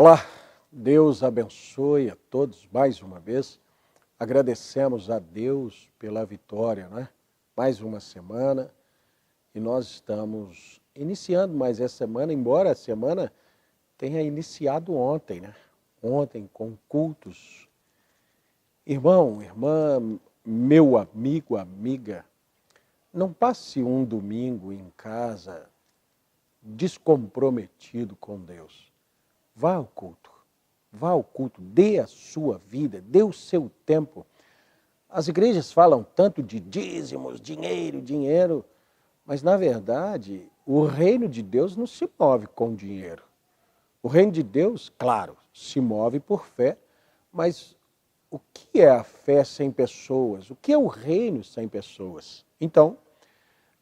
Olá, Deus abençoe a todos mais uma vez. Agradecemos a Deus pela vitória, né? Mais uma semana e nós estamos iniciando mais essa semana, embora a semana tenha iniciado ontem, né? Ontem com cultos. Irmão, irmã, meu amigo, amiga, não passe um domingo em casa descomprometido com Deus. Vá ao culto, dê a sua vida, dê o seu tempo. As igrejas falam tanto de dízimos, dinheiro, mas na verdade o reino de Deus não se move com dinheiro. O reino de Deus, claro, se move por fé, mas o que é a fé sem pessoas? O que é o reino sem pessoas? Então,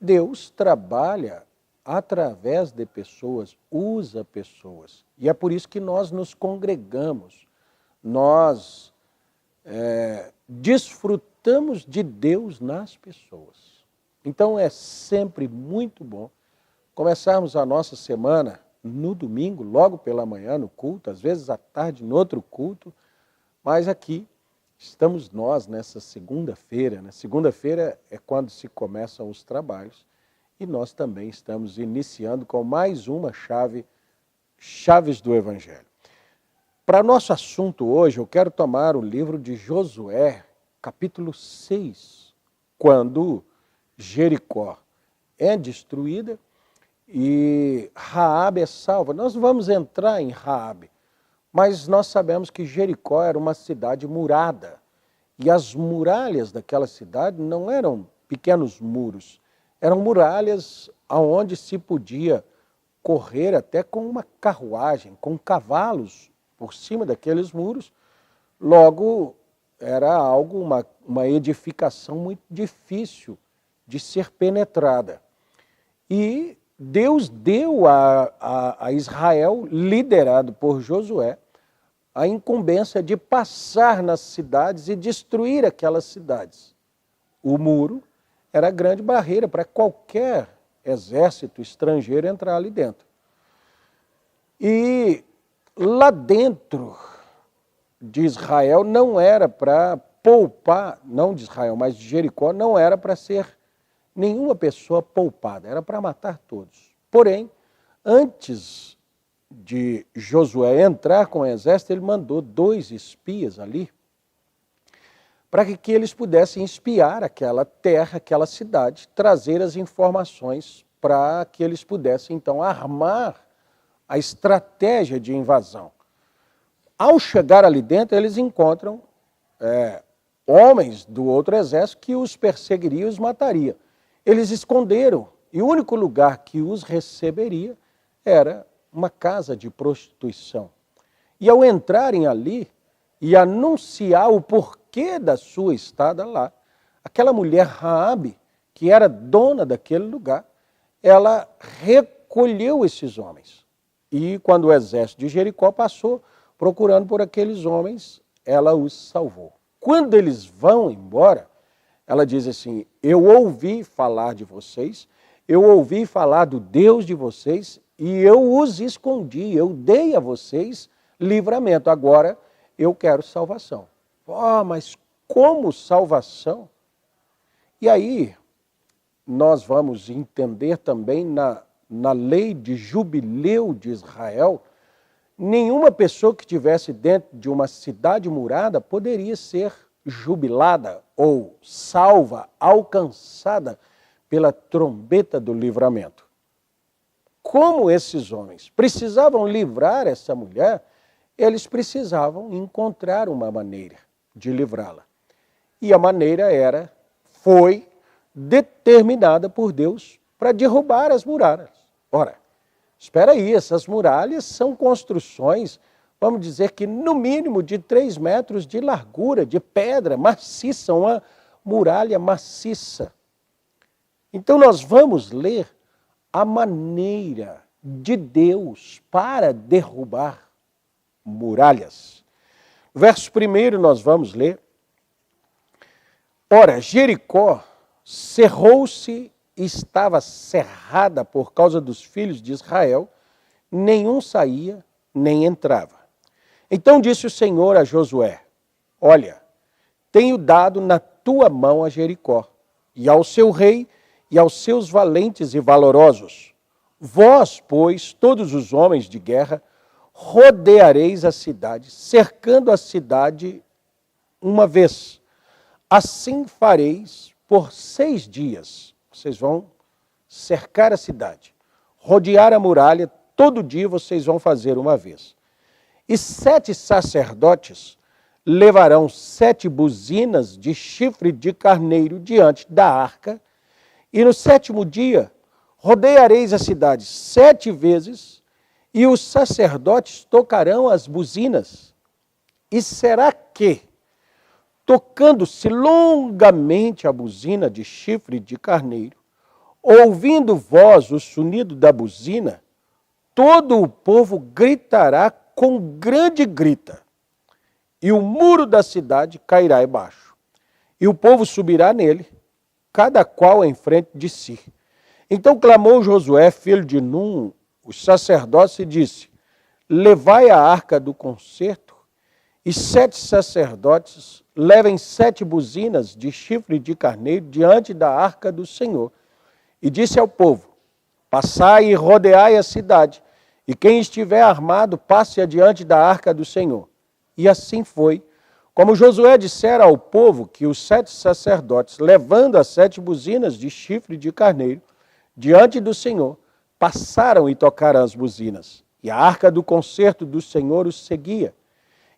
Deus trabalha através de pessoas, usa pessoas. E é por isso que nós nos congregamos, nós desfrutamos de Deus nas pessoas. Então é sempre muito bom começarmos a nossa semana no domingo, logo pela manhã no culto, às vezes à tarde no outro culto, mas aqui estamos nós nessa segunda-feira. Né? Segunda-feira é quando se começam os trabalhos. E nós também estamos iniciando com mais uma chaves do Evangelho. Para nosso assunto hoje, eu quero tomar o livro de Josué, capítulo 6, quando Jericó é destruída e Raabe é salva. Nós vamos entrar em Raabe, mas nós sabemos que Jericó era uma cidade murada. E as muralhas daquela cidade não eram pequenos muros, eram muralhas onde se podia correr até com uma carruagem, com cavalos por cima daqueles muros. Logo, era algo, uma edificação muito difícil de ser penetrada. E Deus deu a Israel, liderado por Josué, a incumbência de passar nas cidades e destruir aquelas cidades. O muro era a grande barreira para qualquer exército estrangeiro entrar ali dentro. E lá dentro de Israel não era para poupar, não de Israel, mas de Jericó, não era para ser nenhuma pessoa poupada, era para matar todos. Porém, antes de Josué entrar com o exército, ele mandou 2 espias ali, para que eles pudessem espiar aquela terra, aquela cidade, trazer as informações para que eles pudessem, então, armar a estratégia de invasão. Ao chegar ali dentro, eles encontram homens do outro exército que os perseguiria e os mataria. Eles esconderam, e o único lugar que os receberia era uma casa de prostituição. E ao entrarem ali e anunciar o porquê da sua estada lá, aquela mulher Raabe, que era dona daquele lugar, ela recolheu esses homens. E quando o exército de Jericó passou procurando por aqueles homens, ela os salvou. Quando eles vão embora, ela diz assim: eu ouvi falar de vocês, eu ouvi falar do Deus de vocês e eu os escondi, eu dei a vocês livramento. Agora eu quero salvação. Mas como salvação? E aí nós vamos entender também na lei de jubileu de Israel, nenhuma pessoa que estivesse dentro de uma cidade murada poderia ser jubilada ou salva, alcançada pela trombeta do livramento. Como esses homens precisavam livrar essa mulher, eles precisavam encontrar uma maneira de livrá-la. E a maneira foi determinada por Deus para derrubar as muralhas. Ora, espera aí, essas muralhas são construções, vamos dizer que no mínimo de 3 metros de largura, de pedra maciça, uma muralha maciça. Então nós vamos ler a maneira de Deus para derrubar muralhas. No verso 1 nós vamos ler: ora, Jericó cerrou-se e estava cerrada por causa dos filhos de Israel, nenhum saía nem entrava. Então disse o Senhor a Josué: olha, tenho dado na tua mão a Jericó, e ao seu rei, e aos seus valentes e valorosos. Vós, pois, todos os homens de guerra, rodeareis a cidade, cercando a cidade uma vez. Assim fareis por 6 dias. Vocês vão cercar a cidade, rodear a muralha, todo dia vocês vão fazer uma vez. E 7 sacerdotes levarão 7 buzinas de chifre de carneiro diante da arca, e no 7º dia rodeareis a cidade 7 vezes, e os sacerdotes tocarão as buzinas. E será que, tocando-se longamente a buzina de chifre de carneiro, ouvindo vós o sonido da buzina, todo o povo gritará com grande grita, e o muro da cidade cairá embaixo, e o povo subirá nele, cada qual em frente de si. Então clamou Josué, filho de Num, os sacerdotes, e disse: levai a arca do concerto, e 7 sacerdotes levem 7 buzinas de chifre de carneiro diante da arca do Senhor. E disse ao povo: passai e rodeai a cidade, e quem estiver armado passe adiante da arca do Senhor. E assim foi, como Josué dissera ao povo, que os 7 sacerdotes, levando as 7 buzinas de chifre de carneiro diante do Senhor, passaram e tocaram as buzinas. E a arca do concerto do Senhor os seguia.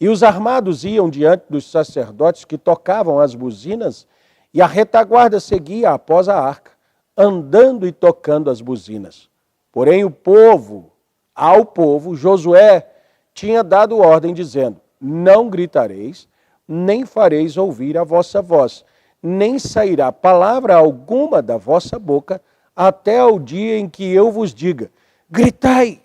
E os armados iam diante dos sacerdotes que tocavam as buzinas, e a retaguarda seguia após a arca, andando e tocando as buzinas. Porém ao povo, Josué tinha dado ordem, dizendo: não gritareis, nem fareis ouvir a vossa voz, nem sairá palavra alguma da vossa boca, até o dia em que eu vos diga: gritai,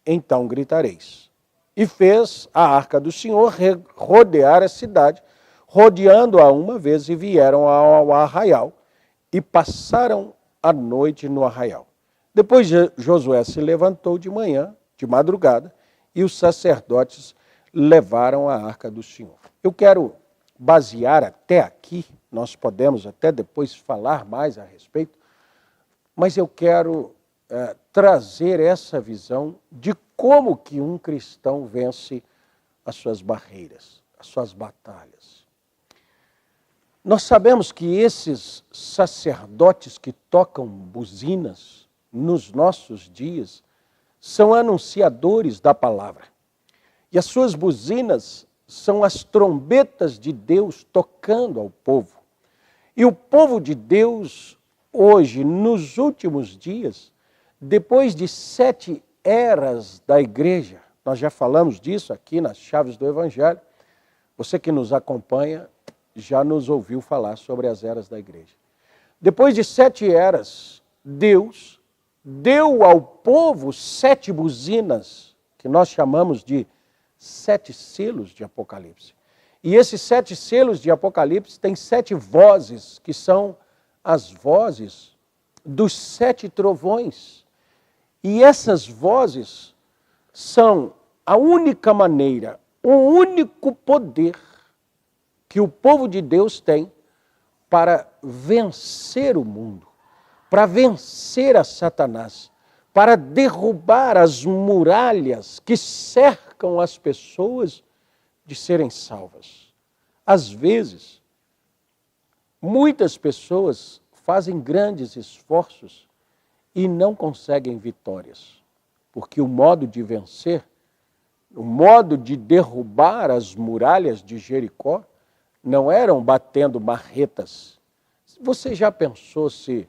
então gritareis. E fez a arca do Senhor rodear a cidade, rodeando-a uma vez, e vieram ao arraial, e passaram a noite no arraial. Depois Josué se levantou de manhã, de madrugada, e os sacerdotes levaram a arca do Senhor. Eu quero basear até aqui, nós podemos até depois falar mais a respeito, mas eu quero trazer essa visão de como que um cristão vence as suas barreiras, as suas batalhas. Nós sabemos que esses sacerdotes que tocam buzinas nos nossos dias são anunciadores da palavra. E as suas buzinas são as trombetas de Deus tocando ao povo. E o povo de Deus, hoje, nos últimos dias, depois de 7 eras da igreja, nós já falamos disso aqui nas Chaves do Evangelho, você que nos acompanha já nos ouviu falar sobre as eras da igreja. Depois de 7 eras, Deus deu ao povo 7 buzinas, que nós chamamos de 7 selos de Apocalipse. E esses 7 selos de Apocalipse têm 7 vozes, que são as vozes dos 7 trovões. E essas vozes são a única maneira, o único poder que o povo de Deus tem para vencer o mundo, para vencer a Satanás, para derrubar as muralhas que cercam as pessoas de serem salvas. Às vezes, muitas pessoas fazem grandes esforços e não conseguem vitórias, porque o modo de vencer, o modo de derrubar as muralhas de Jericó, não eram batendo marretas. Você já pensou se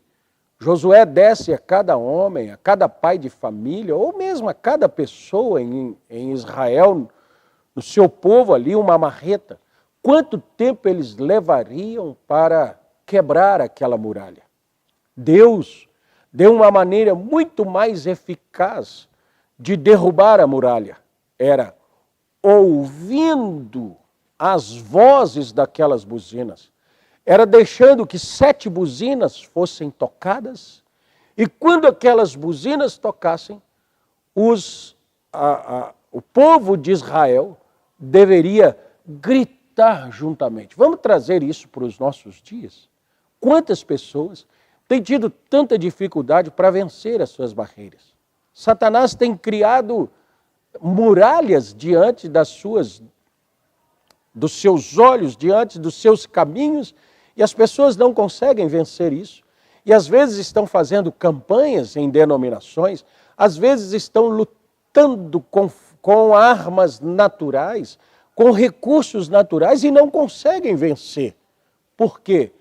Josué desse a cada homem, a cada pai de família, ou mesmo a cada pessoa em Israel, no seu povo ali, uma marreta? Quanto tempo eles levariam para quebrar aquela muralha? Deus deu uma maneira muito mais eficaz de derrubar a muralha. Era ouvindo as vozes daquelas buzinas. Era deixando que 7 buzinas fossem tocadas, e quando aquelas buzinas tocassem, o povo de Israel deveria gritar juntamente. Vamos trazer isso para os nossos dias? Quantas pessoas têm tido tanta dificuldade para vencer as suas barreiras? Satanás tem criado muralhas diante dos seus olhos, diante dos seus caminhos, e as pessoas não conseguem vencer isso. E às vezes estão fazendo campanhas em denominações, às vezes estão lutando com armas naturais, com recursos naturais e não conseguem vencer. Por quê?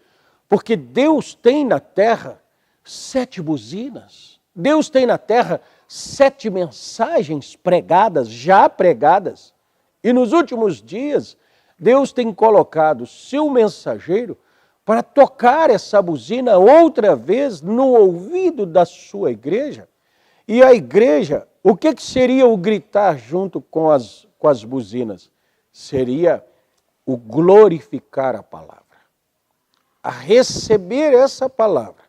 Porque Deus tem na terra 7 buzinas. Deus tem na terra 7 mensagens pregadas, já pregadas. E nos últimos dias, Deus tem colocado seu mensageiro para tocar essa buzina outra vez no ouvido da sua igreja. E a igreja, o que seria o gritar junto com as buzinas? Seria o glorificar a palavra. A receber essa palavra,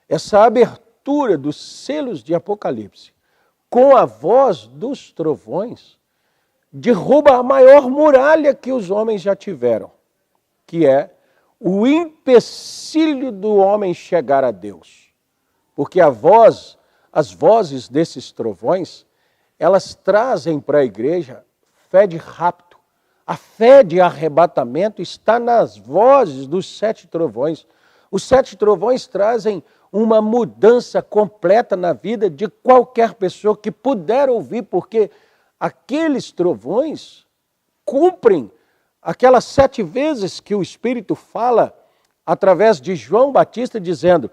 essa abertura dos selos de Apocalipse, com a voz dos trovões, derruba a maior muralha que os homens já tiveram, que é o empecilho do homem chegar a Deus. Porque as vozes desses trovões, elas trazem para a igreja fé de rapto. A fé de arrebatamento está nas vozes dos 7 trovões. Os 7 trovões trazem uma mudança completa na vida de qualquer pessoa que puder ouvir, porque aqueles trovões cumprem aquelas 7 vezes que o Espírito fala através de João Batista, dizendo: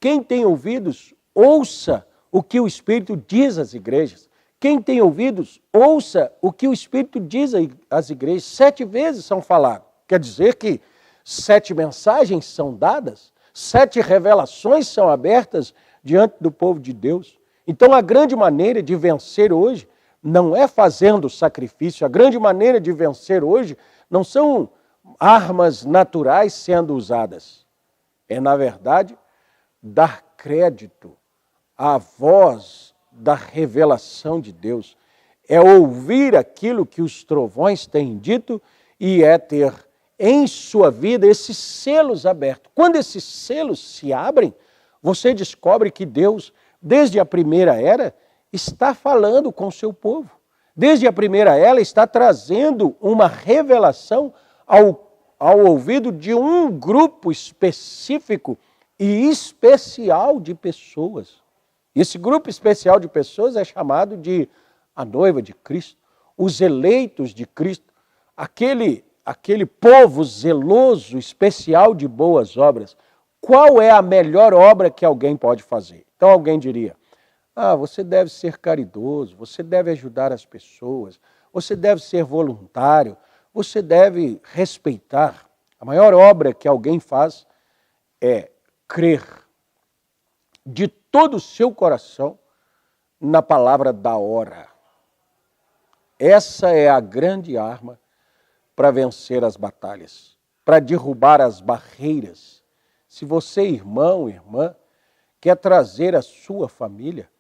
quem tem ouvidos, ouça o que o Espírito diz às igrejas. Quem tem ouvidos, ouça o que o Espírito diz às igrejas. 7 vezes são faladas. Quer dizer que 7 mensagens são dadas, 7 revelações são abertas diante do povo de Deus. Então a grande maneira de vencer hoje não é fazendo sacrifício. A grande maneira de vencer hoje não são armas naturais sendo usadas. É, na verdade, dar crédito à voz da revelação de Deus. É ouvir aquilo que os trovões têm dito e é ter em sua vida esses selos abertos. Quando esses selos se abrem, você descobre que Deus, desde a primeira era, está falando com o seu povo. Desde a primeira era, está trazendo uma revelação ao ouvido de um grupo específico e especial de pessoas. Esse grupo especial de pessoas é chamado de a noiva de Cristo, os eleitos de Cristo, aquele povo zeloso, especial de boas obras. Qual é a melhor obra que alguém pode fazer? Então alguém diria: você deve ser caridoso, você deve ajudar as pessoas, você deve ser voluntário, você deve respeitar. A maior obra que alguém faz é crer de todo o seu coração na palavra da hora. Essa é a grande arma para vencer as batalhas, para derrubar as barreiras. Se você, irmão, irmã, quer trazer a sua família,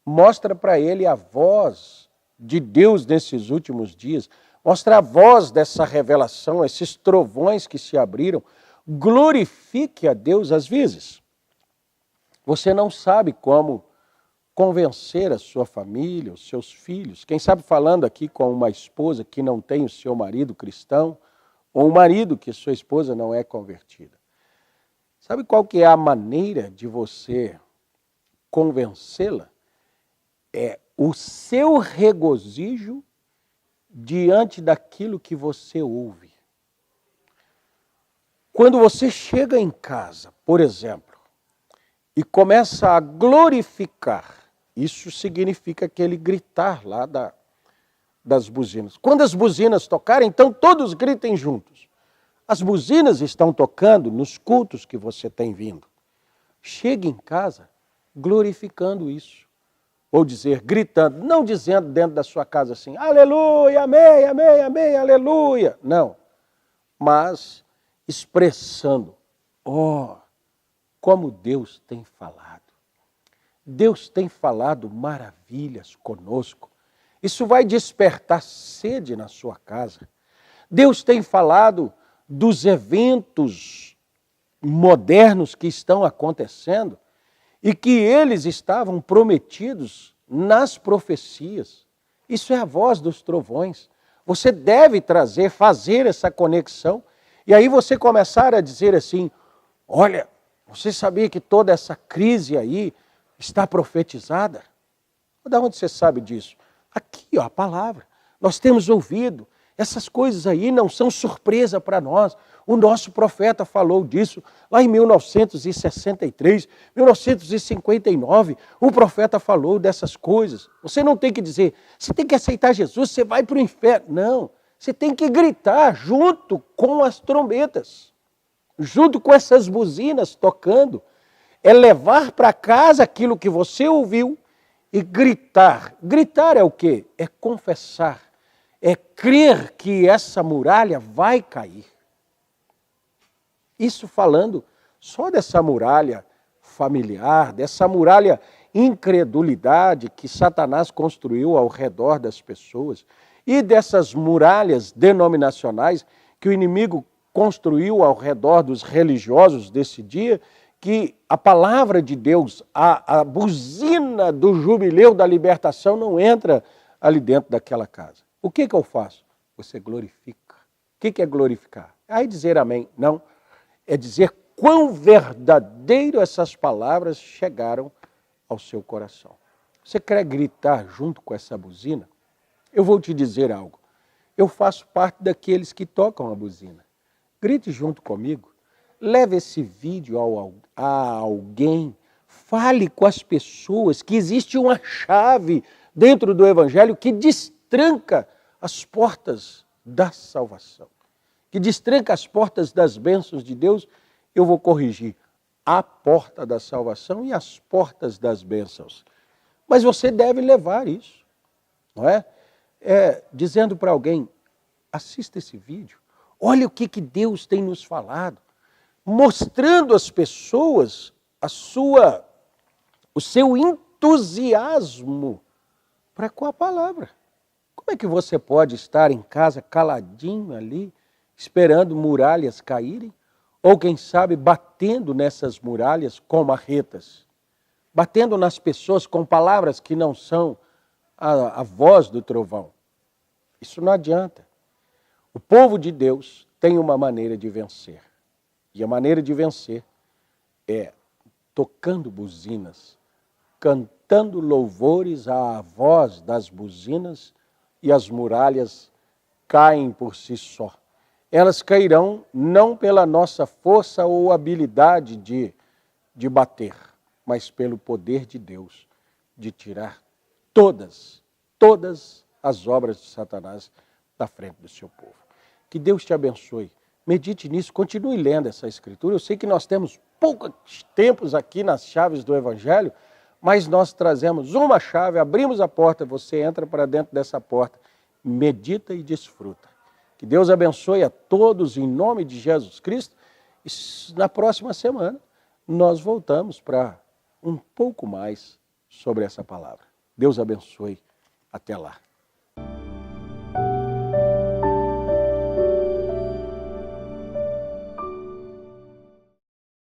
mostra para ele a voz de Deus nesses últimos dias, mostra a voz dessa revelação, esses trovões que se abriram. Glorifique a Deus às vezes. Você não sabe como convencer a sua família, os seus filhos. Quem sabe falando aqui com uma esposa que não tem o seu marido cristão, ou um marido que sua esposa não é convertida. Sabe qual que é a maneira de você convencê-la? É o seu regozijo diante daquilo que você ouve. Quando você chega em casa, por exemplo, e começa a glorificar, isso significa aquele gritar lá das buzinas. Quando as buzinas tocarem, então todos gritem juntos. As buzinas estão tocando nos cultos que você tem vindo. Chegue em casa glorificando isso. Ou dizer, gritando, não dizendo dentro da sua casa assim, aleluia, amém, amém, amém, aleluia. Não, mas expressando, como Deus tem falado. Deus tem falado maravilhas conosco. Isso vai despertar sede na sua casa. Deus tem falado dos eventos modernos que estão acontecendo e que eles estavam prometidos nas profecias. Isso é a voz dos trovões. Você deve fazer essa conexão, e aí você começar a dizer assim, olha, você sabia que toda essa crise aí está profetizada? De onde você sabe disso? Aqui, ó, a palavra. Nós temos ouvido. Essas coisas aí não são surpresa para nós. O nosso profeta falou disso lá em 1963, 1959. O profeta falou dessas coisas. Você não tem que dizer, você tem que aceitar Jesus, você vai para o inferno. Não, você tem que gritar junto com as trombetas, junto com essas buzinas tocando. É levar para casa aquilo que você ouviu e gritar. Gritar é o quê? É confessar. É crer que essa muralha vai cair. Isso falando só dessa muralha familiar, dessa muralha incredulidade que Satanás construiu ao redor das pessoas e dessas muralhas denominacionais que o inimigo construiu ao redor dos religiosos desse dia, que a palavra de Deus, a buzina do jubileu da libertação não entra ali dentro daquela casa. O que eu faço? Você glorifica. O que é glorificar? Aí dizer amém. Não. É dizer quão verdadeiro essas palavras chegaram ao seu coração. Você quer gritar junto com essa buzina? Eu vou te dizer algo. Eu faço parte daqueles que tocam a buzina. Grite junto comigo. Leve esse vídeo a alguém. Fale com as pessoas que existe uma chave dentro do Evangelho que destranca as portas da salvação, que destranca as portas das bênçãos de Deus. Eu vou corrigir a porta da salvação e as portas das bênçãos. Mas você deve levar isso, não é? Dizendo para alguém, assista esse vídeo, olha o que Deus tem nos falado, mostrando às pessoas o seu entusiasmo para com a palavra. Como é que você pode estar em casa caladinho ali, esperando muralhas caírem? Ou quem sabe batendo nessas muralhas com marretas? Batendo nas pessoas com palavras que não são a voz do trovão. Isso não adianta. O povo de Deus tem uma maneira de vencer. E a maneira de vencer é tocando buzinas, cantando louvores à voz das buzinas, e as muralhas caem por si só. Elas cairão não pela nossa força ou habilidade de bater, mas pelo poder de Deus de tirar todas as obras de Satanás da frente do seu povo. Que Deus te abençoe. Medite nisso, continue lendo essa escritura. Eu sei que nós temos poucos tempos aqui nas chaves do Evangelho, mas nós trazemos uma chave, abrimos a porta, você entra para dentro dessa porta, medita e desfruta. Que Deus abençoe a todos em nome de Jesus Cristo. E na próxima semana nós voltamos para um pouco mais sobre essa palavra. Deus abençoe. Até lá.